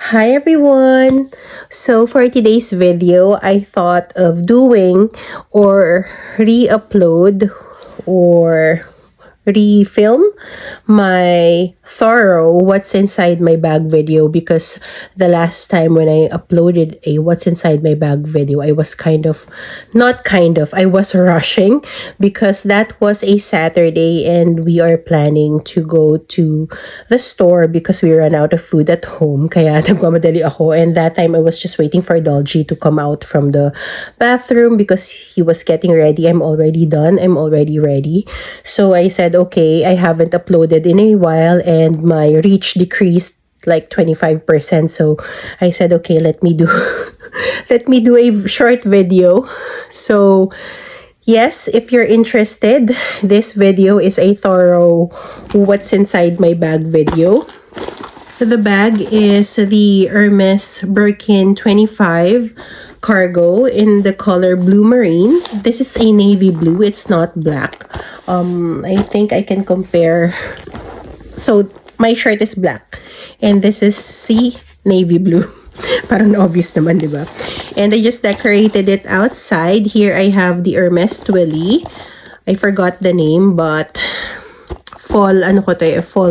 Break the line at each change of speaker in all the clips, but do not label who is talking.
Hi everyone! So for today's video, I thought of doing or re-upload or refilm my thorough what's inside my bag video, because the last time when I uploaded a what's inside my bag video, I was I was rushing because that was a Saturday and we are planning to go to the store because we ran out of food at home, kaya nagmamadali ako. And that time I was just waiting for Dolgy to come out from the bathroom because he was getting ready. I'm already done, I'm already ready. So I said, okay, I haven't uploaded in a while and my reach decreased like 25%. So I said, okay, let me do let me do a short video. So yes, if you're interested, this video is a thorough what's inside my bag video. The bag is the Hermes Birkin 25 cargo in the color blue marine. This is a navy blue, it's not black. I think I can compare. So my shirt is black and this is navy blue. Parang obvious naman, diba? And I just decorated it outside. Here I have the Hermes Twilly. I forgot the name, but fall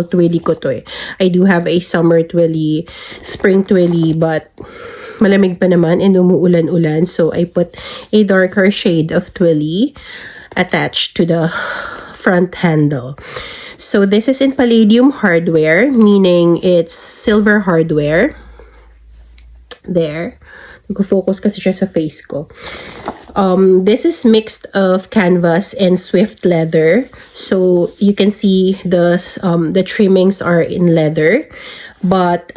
twilly ko to eh. I do have a summer twilly, spring twilly, but malamig pa naman and umuulan-ulan, so I put a darker shade of twilly attached to the front handle. So this is in palladium hardware, meaning it's silver hardware. There. Nag-focus kasi siya sa face ko. This is mixed of canvas and swift leather. So you can see the trimmings are in leather, but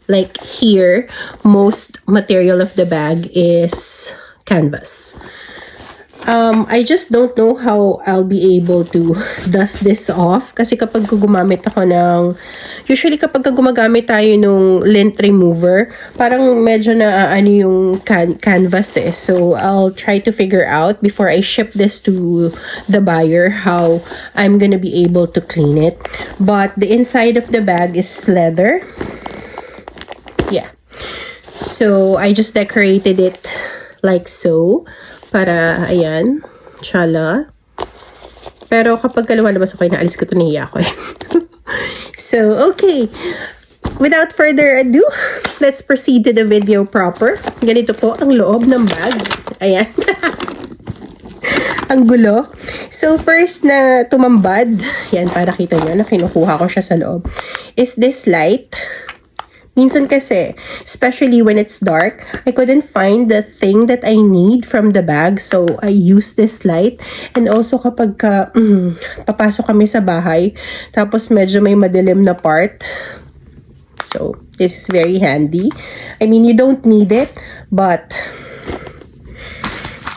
like here, most material of the bag is canvas. I just don't know how I'll be able to dust this off. Kasi kapag gumagamit tayo nung lint remover, parang medyo na yung canvas eh. So I'll try to figure out before I ship this to the buyer how I'm gonna be able to clean it. But the inside of the bag is leather. Yeah. So I just decorated it like so. Para, ayan, chala. Pero kapag lumalabas ako, naalis ko ito, nahiya ako eh. So, okay. Without further ado, let's proceed to the video proper. Ganito po ang loob ng bag. Ayan. Ang gulo. So, first na tumambad, yan, para kita nyo na kinukuha ko siya sa loob, is this light. Minsan kasi, especially when it's dark, I couldn't find the thing that I need from the bag. So, I use this light. And also kapag papasok kami sa bahay, tapos medyo may madilim na part. So, this is very handy. I mean, you don't need it, but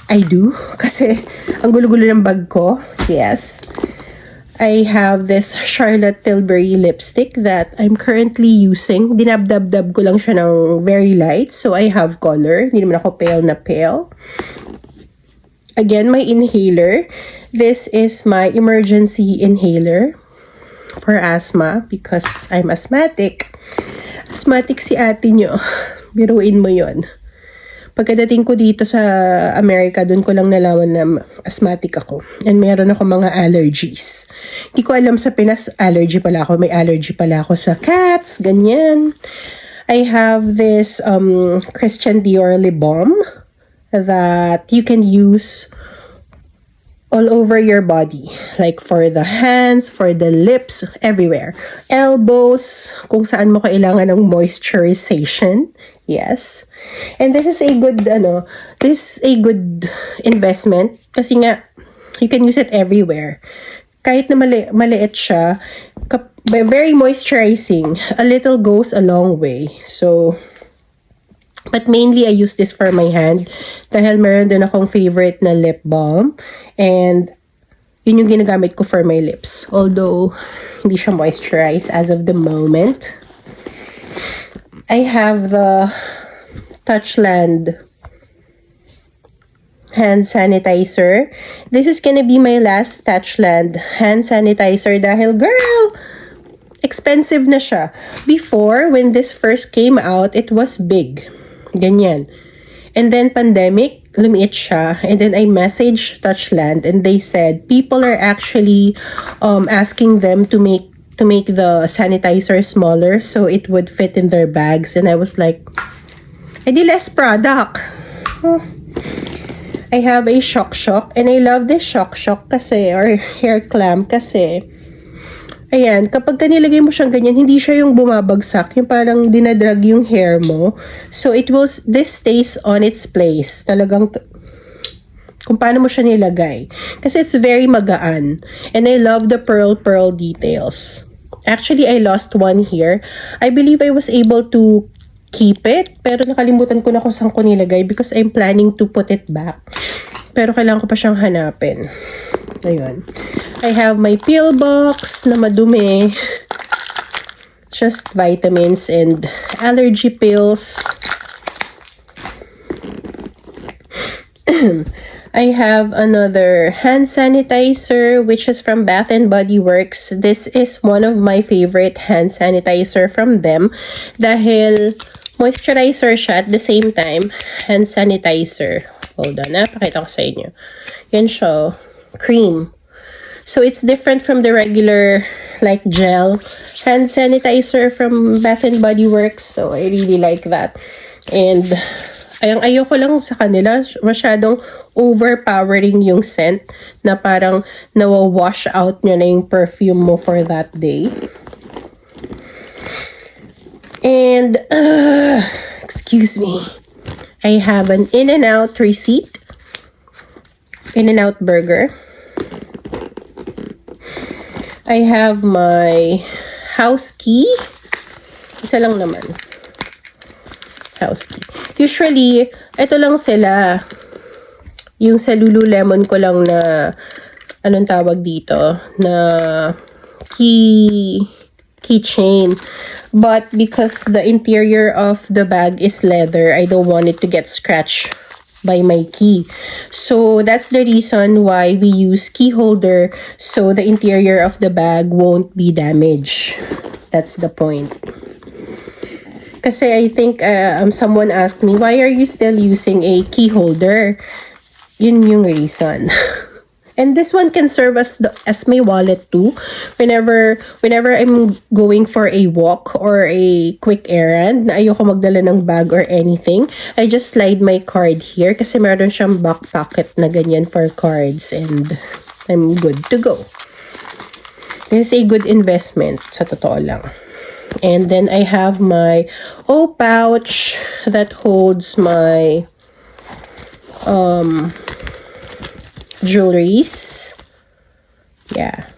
I do. Kasi, ang gulo-gulo ng bag ko. Yes. I have this Charlotte Tilbury lipstick that I'm currently using. Dinab-dab-dab ko lang siya ng very light. So, I have color. Hindi naman ako pale na pale. Again, my inhaler. This is my emergency inhaler for asthma because I'm asthmatic. Asthmatic si ate nyo. Biruin mo yon. Pagkadating ko dito sa Amerika, doon ko lang nalaman na asthmatic ako. And meron ako mga allergies. Hindi ko alam sa Pinas, allergy pala ako. May allergy pala ako sa cats, ganyan. I have this Christian Dior lip balm that you can use all over your body. Like for the hands, for the lips, everywhere. Elbows, kung saan mo kailangan ng moisturization. Yes. And this is a good investment kasi nga you can use it everywhere. Kahit na maliit siya, very moisturizing. A little goes a long way. So, but mainly I use this for my hand dahil meron din akong favorite na lip balm and yun yung ginagamit ko for my lips. Although, hindi siya moisturized as of the moment. I have the Touchland hand sanitizer. This is gonna be my last Touchland hand sanitizer dahil, girl, expensive na siya. Before, when this first came out, it was big. Ganyan. And then pandemic, lumiit siya. And then I messaged Touchland and they said people are actually asking them to make the sanitizer smaller so it would fit in their bags. And I was like, edi less product. I have a Shock Shock and I love this Shock Shock kasi, or hair clamp kasi, ayan, kapag nilagay mo siyang ganyan, hindi siya yung bumabagsak, yung parang dinadrag yung hair mo. So, this stays on its place. Talagang, kung paano mo siya nilagay. Kasi it's very magaan. And I love the pearl details. Actually, I lost one here. I believe I was able to keep it, pero nakalimutan ko na kung saan ko nilagay because I'm planning to put it back. Pero kailangan ko pa siyang hanapin. Ayun. I have my pill box na madumi. Just vitamins and allergy pills. I have another hand sanitizer which is from Bath and Body Works. This is one of my favorite hand sanitizer from them dahil moisturizer siya at the same time hand sanitizer. Hold on, pakita ko sa inyo. Yan siya, cream. So it's different from the regular like gel hand sanitizer from Bath and Body Works. So I really like that. And ayoko lang sa kanila, masyadong overpowering yung scent na parang nawa-wash out nyo na yung perfume mo for that day. And, excuse me, I have an In-N-Out receipt. In-N-Out burger. I have my house key. Isa lang naman. House key. Usually, ito lang sila. Yung sa Lululemon ko lang na, anong tawag dito, na keychain. But because the interior of the bag is leather, I don't want it to get scratched by my key. So that's the reason why we use key holder so the interior of the bag won't be damaged. That's the point. Kasi I think someone asked me, why are you still using a key holder? Yun yung reason. And this one can serve as my wallet too. Whenever I'm going for a walk or a quick errand, na ayoko magdala ng bag or anything, I just slide my card here kasi meron siyang back pocket na ganyan for cards and I'm good to go. This is a good investment, sa totoo lang. And then I have my pouch that holds my jewelries. Yeah.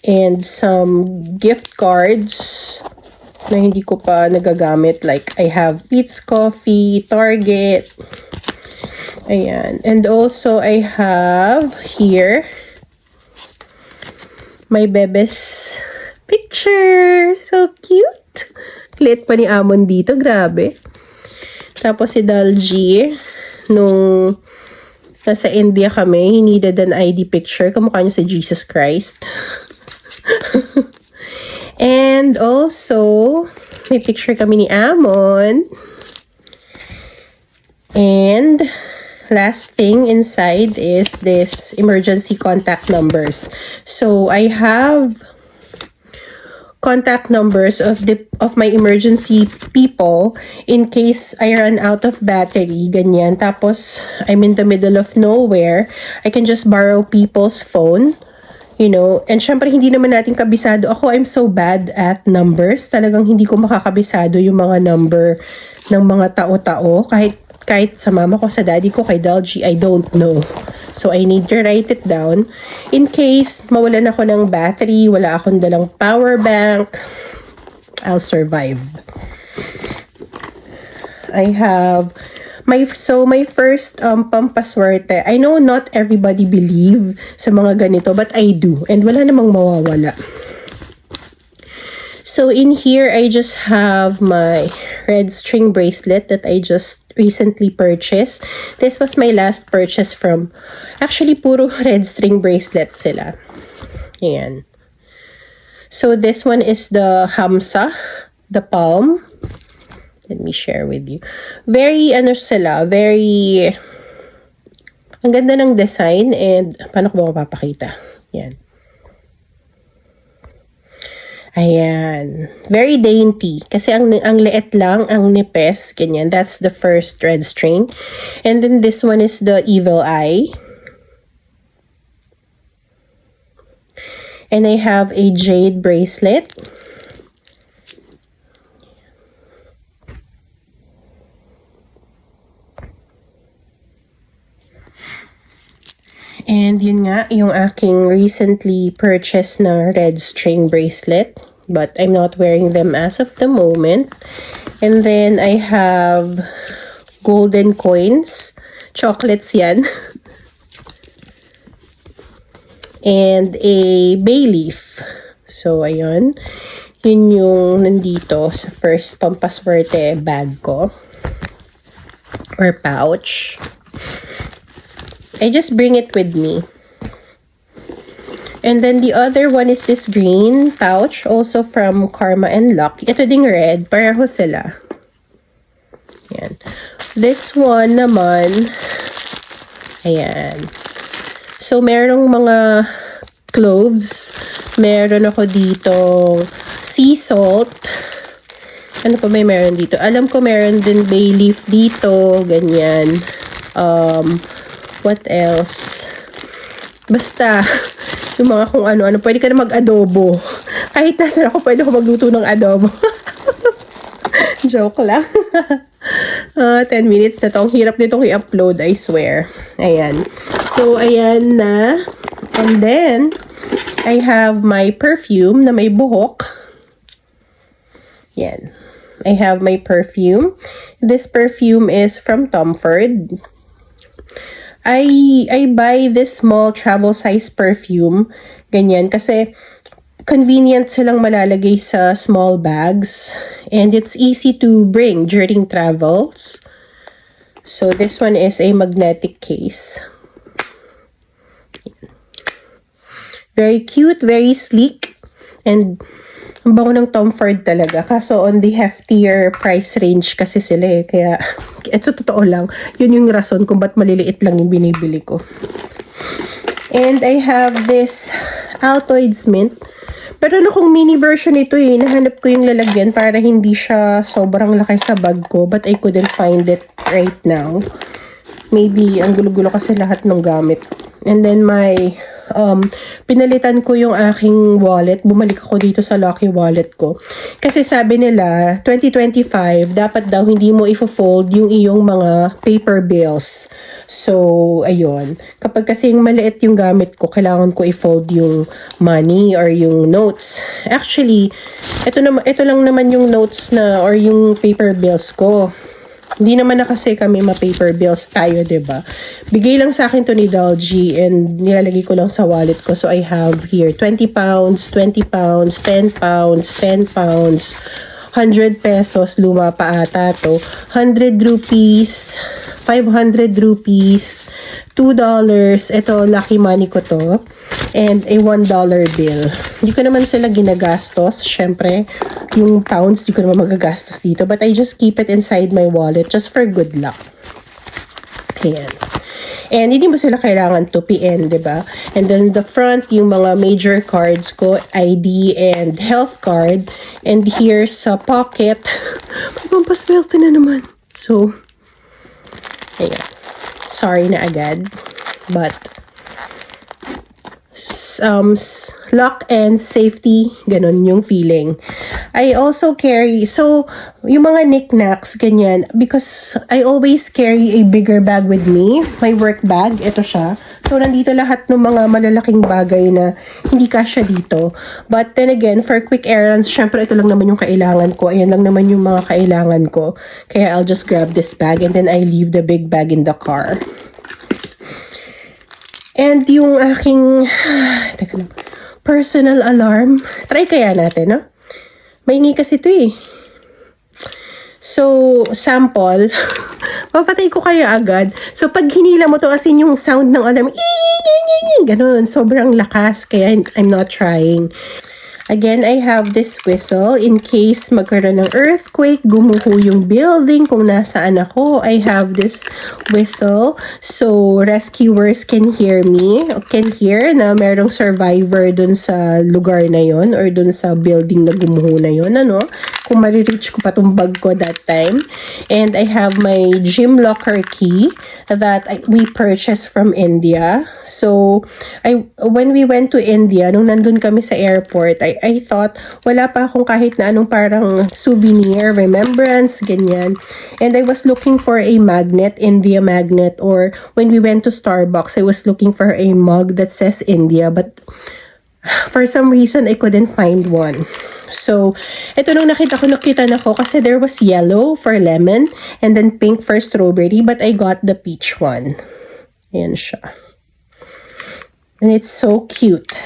And some gift cards na hindi ko pa nagagamit. Like, I have Peet's Coffee, Target. Ayan. And also, I have here my bebes picture. So cute. Lit pa ni Amon dito. Grabe. Tapos si Dalji, nung nasa India kami, he needed an ID picture. Kamukha niya si Jesus Christ. And also, may picture kami ni Amon. And last thing inside is this emergency contact numbers. So I have contact numbers of my emergency people in case I run out of battery, ganyan. Tapos, I'm in the middle of nowhere. I can just borrow people's phone, you know. And syempre, hindi naman natin kabisado. Ako, I'm so bad at numbers. Talagang hindi ko makakabisado yung mga number ng mga tao-tao. Kahit sa mama ko, sa daddy ko, kay Dalji, I don't know. So, I need to write it down. In case mawalan ako ng battery, wala akong dalang power bank, I'll survive. I have my first pampaswerte. I know not everybody believe sa mga ganito, but I do. And wala namang mawawala. So, in here, I just have my red string bracelet that I just recently purchased. This was my last purchase from, actually, puro red string bracelet sila. Ayan. So this one is the Hamsa, the palm. Let me share with you. Very, ano sila, very, ang ganda ng design, and paano ko ba mapapakita? Yan. Ayan. Very dainty. Kasi ang liit lang, ang nipes, ganyan. That's the first red string. And then this one is the evil eye. And I have a jade bracelet. And yun nga, yung aking recently purchased na red string bracelet. But I'm not wearing them as of the moment. And then I have golden coins. Chocolates yan. And a bay leaf. So, ayun. Yun yung nandito sa first pampaswerte bag ko. Or pouch. I just bring it with me. And then the other one is this green pouch, also from Karma and Luck. Ito ding red, pareho sila. Ayan. This one naman, ayan. So, merong mga cloves. Meron ako ditong sea salt. Ano pa may meron dito? Alam ko meron din bay leaf dito, ganyan. What else? Basta, yung mga kung ano-ano. Pwede ka na mag-adobo. Kahit nasan ako, pwede ako magluto ng adobo. Joke lang. 10 minutes na to. Ang hirap nitong i-upload, I swear. Ayan. So, ayan na. And then, I have my perfume na may buhok. Yan. I have my perfume. This perfume is from Tom Ford. I buy this small travel size perfume, ganyan, kasi convenient silang malalagay sa small bags, and it's easy to bring during travels. So this one is a magnetic case. Very cute, very sleek, and ang bango ng Tom Ford talaga. Kaso on the heftier price range kasi sila eh. Kaya, ito totoo lang. Yun yung rason kung ba't maliliit lang yung binibili ko. And I have this Altoids mint. Pero ano kung mini version ito eh. Nahanap ko yung lalagyan para hindi siya sobrang laki sa bag ko. But I couldn't find it right now. Maybe ang gulo-gulo kasi lahat ng gamit. And then my pinalitan ko yung aking wallet. Bumalik ako dito sa Lucky Wallet ko. Kasi sabi nila, 2025, dapat daw hindi mo i-fold yung iyong mga paper bills. So, ayun. Kapag kasi maliit yung gamit ko, kailangan ko i-fold yung money or yung notes. Actually, ito lang naman yung notes na or yung paper bills ko. Hindi naman na kasi kami ma-paper bills tayo, diba? Bigay lang sa akin to ni Dalgy and nilalagay ko lang sa wallet ko. So, I have here 20 pounds, 20 pounds, 10 pounds, 10 pounds, 100 pesos, luma pa ata to, 100 rupees, 500 rupees, $2, ito, lucky money ko to, and a $1 bill. Hindi ko naman sila ginagastos, syempre, yung pounds, di ko naman magagastos dito, but I just keep it inside my wallet just for good luck. Ayan. And hindi mo sila kailangan tupiin, diba? And then the front, yung mga major cards ko, ID and health card. And here sa pocket, pampaswerte na naman. So, ayan. Sorry na agad. But, luck and safety, ganun yung feeling. I also carry, so, yung mga knickknacks, ganyan, because I always carry a bigger bag with me, my work bag, ito siya. So, nandito lahat ng mga malalaking bagay na hindi kasya dito. But then again, for quick errands, syempre ito lang naman yung kailangan ko. Ayan lang naman yung mga kailangan ko. Kaya I'll just grab this bag and then I leave the big bag in the car. And yung aking, teka lang, personal alarm. Try kaya natin, no? Maingi kasi ito eh. So, sample. Papatay ko kaya agad. So, pag hinila mo to, as in yung sound ng alarm, ganun, sobrang lakas. Kaya I'm not trying. Again, I have this whistle in case magkaroon ng earthquake, gumuho yung building, kung nasaan ako, I have this whistle. So, rescuers can hear me, can hear na merong survivor dun sa lugar na yon or dun sa building na gumuho na yon, ano? Kung marireach ko pa tong bag ko that time. And I have my gym locker key that we purchased from India. So, when we went to India, nung nandun kami sa airport, I thought wala pa akong kahit na anong parang souvenir, remembrance, ganyan. And I was looking for a magnet, India magnet, or when we went to Starbucks, I was looking for a mug that says India, but for some reason, I couldn't find one. So, ito nung nakita na ko kasi there was yellow for lemon and then pink for strawberry, but I got the peach one. Ayan siya. And it's so cute.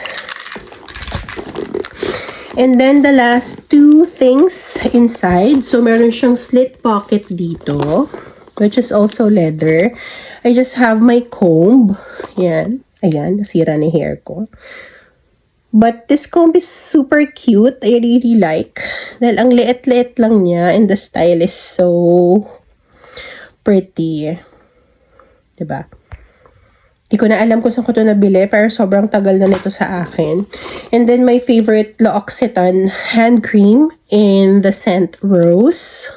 And then the last two things inside. So, meron siyang slit pocket dito, which is also leather. I just have my comb. Ayan. Ayan, nasira na hair ko. But this comb is super cute. I really like. Dahil ang liit-liit lang niya and the style is so pretty. Diba? Di ko na alam kung saan ko ito nabili, pero sobrang tagal na nito sa akin. And then my favorite L'Occitane hand cream in the scent Rose.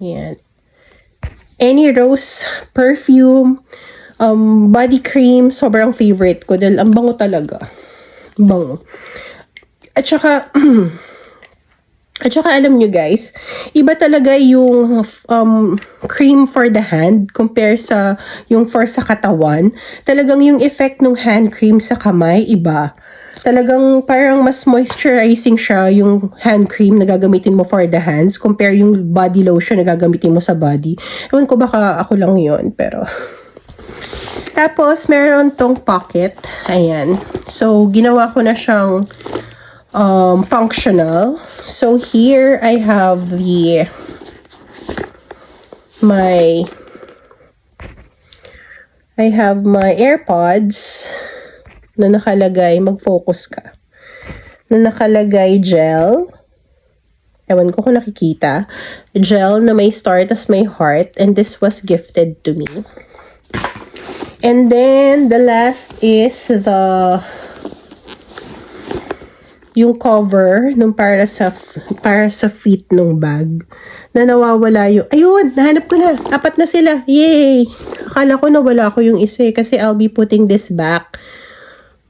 Ayan. Any rose perfume, body cream, sobrang favorite ko dahil ang bango talaga. Bango. At saka alam nyo guys, iba talaga yung cream for the hand compare sa yung for sa katawan. Talagang yung effect ng hand cream sa kamay, iba. Talagang parang mas moisturizing siya yung hand cream na gagamitin mo for the hands compare yung body lotion na gagamitin mo sa body. Ewan ko baka ako lang yon pero... Tapos, meron tong pocket. Ayan. So, ginawa ko na siyang functional. So here I have my AirPods na nakalagay, mag-focus ka, na nakalagay gel. Ewan ko kung nakikita. Gel na may star tas may heart, and this was gifted to me. And then the last is yung cover nung para sa feet nung bag na nawawala yung, ayun, nahanap ko na, 4 na sila, yay! Akala ko nawala ko yung isa kasi I'll be putting this back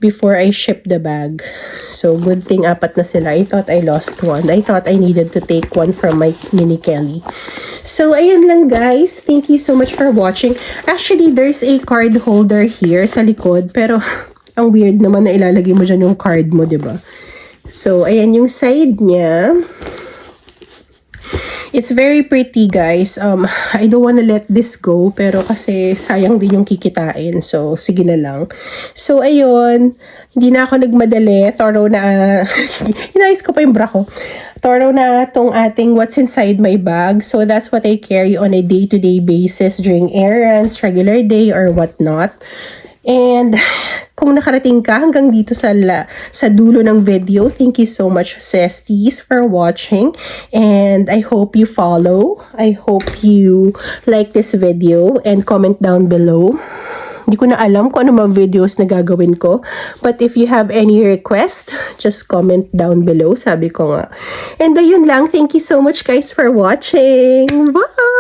before I ship the bag. So, good thing 4 na sila. I thought I lost one. I thought I needed to take one from my mini Kelly. So, ayun lang guys. Thank you so much for watching. Actually, there's a card holder here sa likod, pero ang weird naman na ilalagay mo dyan yung card mo, diba? So, ayan yung side niya. It's very pretty, guys. I don't wanna let this go, pero kasi sayang din yung kikitain. So, sige na lang. So, ayun. Hindi na ako nagmadali. Thorough na. Inayos ko pa yung bra ko. Thorough na tong ating what's inside my bag. So, that's what I carry on a day-to-day basis during errands, regular day, or whatnot. And kung nakarating ka hanggang dito sa dulo ng video, thank you so much, Sesties, for watching. And I hope you follow. I hope you like this video and comment down below. Hindi ko na alam kung ano mga videos na gagawin ko. But if you have any request, just comment down below, sabi ko nga. And ayun lang. Thank you so much guys for watching. Bye!